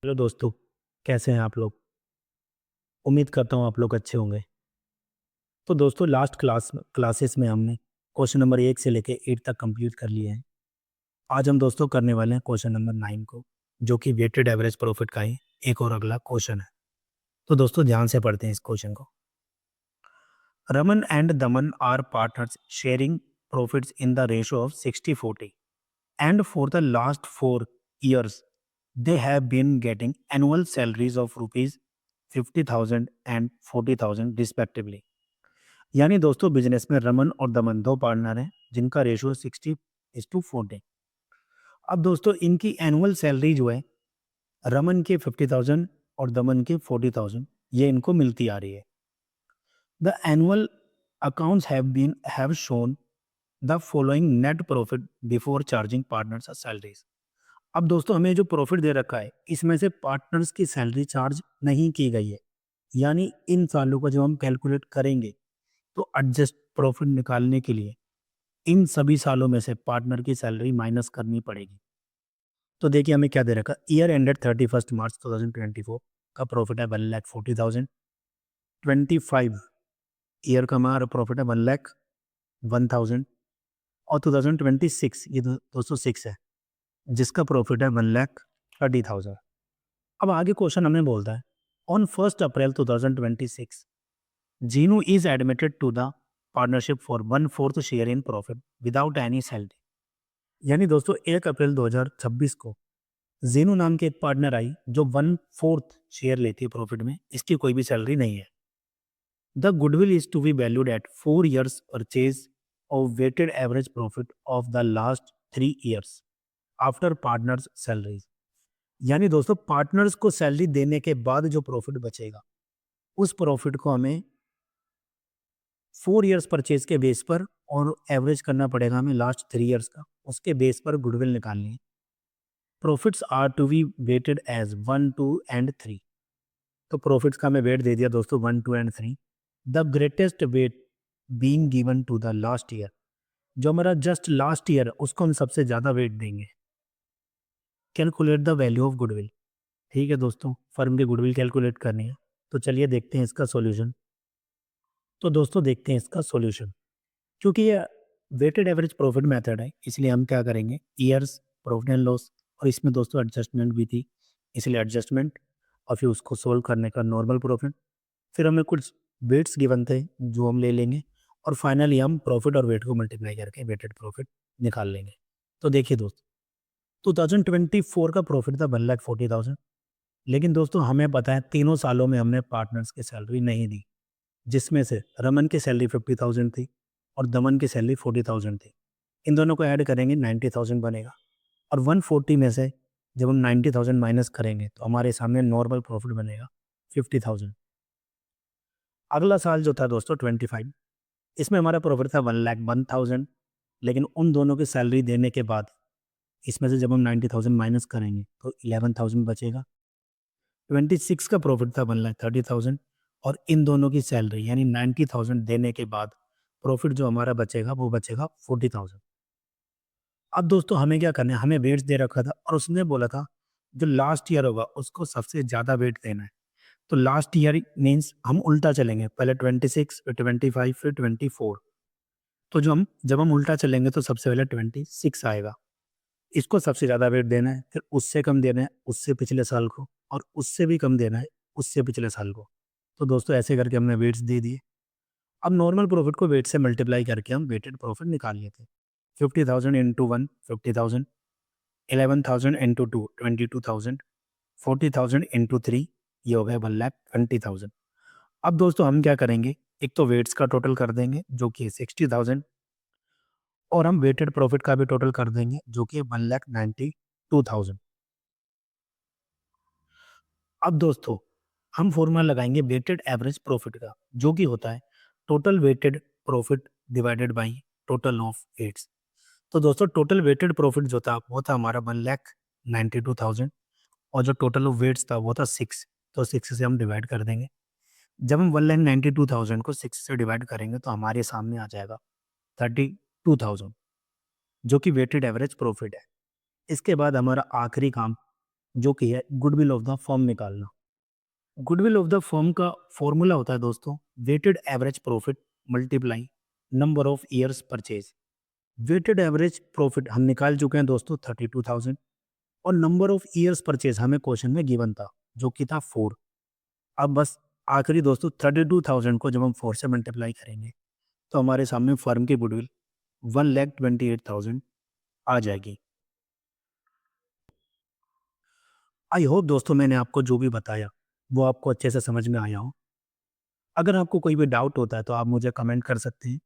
Hello दोस्तों, कैसे हैं आप लोग? उम्मीद करता हूँ आप लोग अच्छे होंगे। तो दोस्तों लास्ट क्लासेस में हमने क्वेश्चन नंबर 1 से लेके 8 तक कंप्लीट कर लिए हैं। आज हम दोस्तों करने वाले हैं क्वेश्चन नंबर 9 को, जो कि वेटेड एवरेज प्रॉफिट का ही एक और अगला क्वेश्चन है। तो दोस्तों ध्यान से पढ़ते हैं इस क्वेश्चन को। Raman and Daman are partners sharing profits in the ratio of 60-40 and for the last 4 years they have been getting annual salaries of rupees 50,000 and 40,000 respectively. यानी दोस्तों बिजनेस में रमन और दमन दो पार्टनर हैं जिनका रेशियो 60:40। अब दोस्तों इनकी एनुअल सैलरी जो है रमन के 50,000 और दमन के 40,000 ये इनको मिलती आ रही है। The annual accounts have shown the following net profit before charging partners salaries. अब दोस्तों हमें जो प्रॉफिट दे रखा है इसमें से पार्टनर्स की सैलरी चार्ज नहीं की गई है। यानी इन सालों को जब हम कैलकुलेट करेंगे तो एडजस्ट प्रॉफिट निकालने के लिए इन सभी सालों में से पार्टनर की सैलरी माइनस करनी पड़ेगी। तो देखिए हमें क्या दे रखा, ईयर एंडेड 31 मार्च 2024 का प्रॉफिट है 1,40,000। 25 ईयर का हमारा प्रॉफिट है 1,01,000। और 2026 ये 206 है जिसका प्रॉफिट है 1,30,000। अब आगे क्वेश्चन हमें बोलता है on 1 April 2026 Jeenu is admitted to the partnership for 1/4 share in profit without any salary. यानी दोस्तों 1 अप्रैल 2026 को जीनू नाम की एक पार्टनर आई जो 1/4 शेयर लेती है प्रॉफिट में, इसकी कोई भी सैलरी नहीं है। The goodwill is to be valued at 4 years purchase of weighted average profit of the last 3 years after partners salaries. यानी दोस्तों पार्टनर्स को सैलरी देने के बाद जो प्रॉफिट बचेगा उस प्रॉफिट को हमें 4 years परचेज के बेस पर और एवरेज करना पड़ेगा हमें लास्ट 3 years का, उसके बेस पर गुडविल निकालनी है। Profits are to be weighted as 1, 2 and 3। तो प्रॉफिट्स का हमें वेट दे दिया दोस्तों 1, 2 and 3। The greatest weight being given to the last year, जो हमारा जस्ट लास्ट ईयर उसको हम सबसे ज़्यादा वेट देंगे। Calculate the value of goodwill. ठीक है दोस्तों, फर्म की गुडविल कैलकुलेट करनी है। तो चलिए देखते हैं इसका सॉल्यूशन। तो दोस्तों देखते हैं इसका सॉल्यूशन। क्योंकि ये वेटेड एवरेज प्रॉफिट मेथड है इसलिए हम क्या करेंगे, ईयर्स प्रॉफिट एंड लॉस, और इसमें दोस्तों एडजस्टमेंट भी थी इसलिए एडजस्टमेंट, और फिर उसको सोल्व करने का नॉर्मल प्रॉफिट। फिर हमें कुछ वेट्स गिवन थे जो हम ले लेंगे, और फाइनली हम प्रॉफिट और वेट को मल्टीप्लाई करके वेटेड प्रॉफिट निकाल लेंगे। तो देखिए दोस्तों 2024 का प्रॉफिट था 1,40,000। लेकिन दोस्तों हमें पता है तीनों सालों में हमने पार्टनर्स की सैलरी नहीं दी, जिसमें से रमन की सैलरी 50,000 थी और दमन की सैलरी 40,000 थी। इन दोनों को ऐड करेंगे 90,000 बनेगा, और 140 में से जब हम 90,000 माइनस करेंगे तो हमारे सामने नॉर्मल प्रॉफिट बनेगा 50,000। अगला साल जो था दोस्तों 25, इसमें हमारा प्रॉफिट था 1,01,000। लेकिन उन दोनों की सैलरी देने के बाद इसमें से जब हम 90,000 माइनस करेंगे तो 11,000 बचेगा। 26 का प्रॉफिट था 1,30,000, और इन दोनों की सैलरी यानी 90,000 देने के बाद प्रॉफिट जो हमारा बचेगा वो बचेगा 40,000। अब दोस्तों हमें क्या करना है, हमें वेट्स दे रखा था और उसने बोला था जो लास्ट ईयर होगा उसको सबसे ज़्यादा वेट देना है। तो लास्ट ईयर मीन्स हम उल्टा चलेंगे, पहले 26 फिर 25 फिर 24। तो जब हम उल्टा चलेंगे तो सबसे पहले 26 आएगा, इसको सबसे ज़्यादा वेट देना है, फिर उससे कम देना है उससे पिछले साल को, और उससे भी कम देना है उससे पिछले साल को। तो दोस्तों ऐसे करके हमने वेट्स दे दिए। अब नॉर्मल प्रॉफिट को वेट से मल्टीप्लाई करके हम वेटेड प्रॉफिट निकाल लेते हैं। 50,000 इंटू 1 50,000, 11,000 इंटू 2 22,000, 40,000 इंटू 3 ये हो गया 1,20,000। अब दोस्तों हम क्या करेंगे, एक तो वेट्स का टोटल कर देंगे जो कि 60,000, और हम वेटेड प्रॉफिट का भी टोटल कर देंगे जो कि 1,92,000। अब दोस्तों हम फॉर्मूला लगाएंगे वेटेड एवरेज प्रॉफिट का, जो कि होता है total weighted profit divided by total of weights. तो दोस्तों टोटल वेटेड प्रॉफिट जो था वो था हमारा 1,92,000, और जो टोटल ऑफ वेट्स था वो था 6। तो 6 से हम डिवाइड कर देंगे। जब हम 1,92,000 को 6 से डिवाइड करेंगे तो हमारे सामने आ जाएगा 32,000, जो कि वेटेड एवरेज प्रॉफिट है। इसके बाद हमारा आखिरी काम जो कि है गुडविल ऑफ द फर्म निकालना। गुडविल ऑफ द फर्म का फॉर्मूला होता है दोस्तों, weighted average profit multiply number of years purchase. Weighted average profit हम निकाल चुके हैं दोस्तों 32,000, और नंबर ऑफ ईयर्स परचेज हमें क्वेश्चन में गिवन था जो कि था 4। अब बस आखिरी दोस्तों 32,000 को जब हम 4 से मल्टीप्लाई करेंगे तो हमारे सामने फर्म की गुडविल 1,28,000 आ जाएगी। आई होप दोस्तों मैंने आपको जो भी बताया वो आपको अच्छे से समझ में आया हो। अगर आपको कोई भी डाउट होता है तो आप मुझे कमेंट कर सकते हैं।